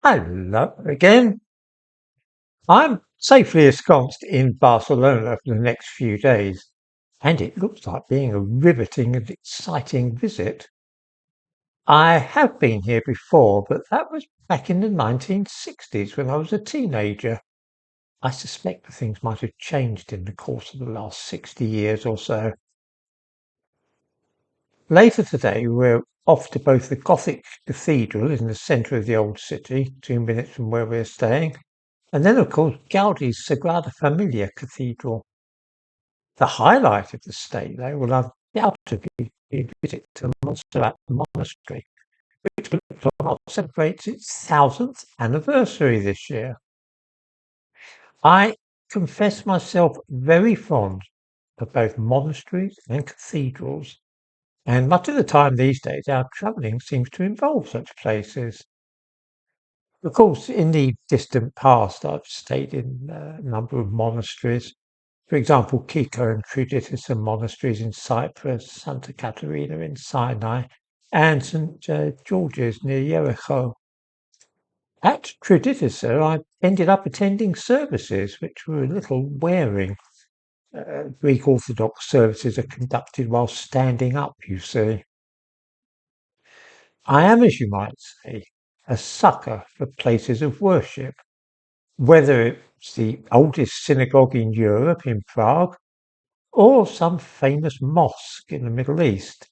Hello again. I'm safely ensconced in Barcelona for the next few days, and it looks like being a riveting and exciting visit. I have been here before, but that was back in the 1960s when I was a teenager. I suspect that things might have changed in the course of the last 60 years or so. Later today, we're off to both the Gothic cathedral in the centre of the old city, 2 minutes from where we're staying, and then, of course, Gaudi's Sagrada Familia Cathedral. The highlight of the stay, though, will undoubtedly be a visit to Montserrat Monastery, which celebrates its 1000th anniversary this year. I confess myself very fond of both monasteries and cathedrals, and much of the time these days our travelling seems to involve such places. Of course, in the distant past, I've stayed in a number of monasteries. For example, Kiko and Truditissa monasteries in Cyprus, Santa Caterina in Sinai, and St. George's near Jericho. At Truditissa, I ended up attending services which were a little wearing. Greek Orthodox services are conducted while standing up, you see. I am, as you might say, a sucker for places of worship, whether it's the oldest synagogue in Europe in Prague or some famous mosque in the Middle East.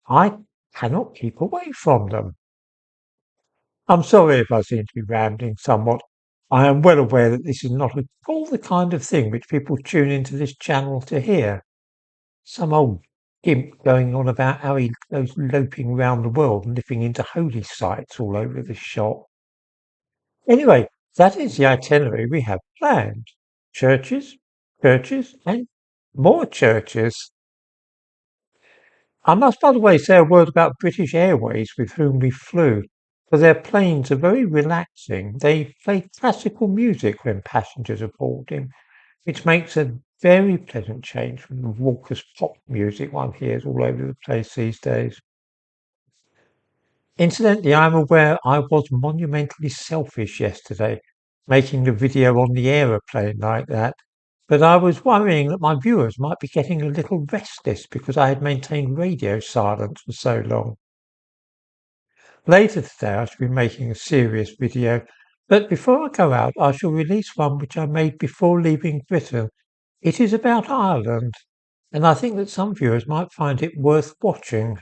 I cannot keep away from them. I'm sorry if I seem to be rambling somewhat. I am well aware that this is not at all the kind of thing which people tune into this channel to hear. Some old gimp going on about how he goes loping round the world and nipping into holy sites all over the shop. Anyway, that is the itinerary we have planned. Churches, churches, and more churches. I must, by the way, say a word about British Airways with whom we flew, for their planes are very relaxing. They play classical music when passengers are boarding, which makes a very pleasant change from the raucous pop music one hears all over the place these days. Incidentally, I'm aware I was monumentally selfish yesterday, making the video on the aeroplane like that. But I was worrying that my viewers might be getting a little restless because I had maintained radio silence for so long. Later today I shall be making a serious video, but before I go out I shall release one which I made before leaving Britain. It is about Ireland, and I think that some viewers might find it worth watching.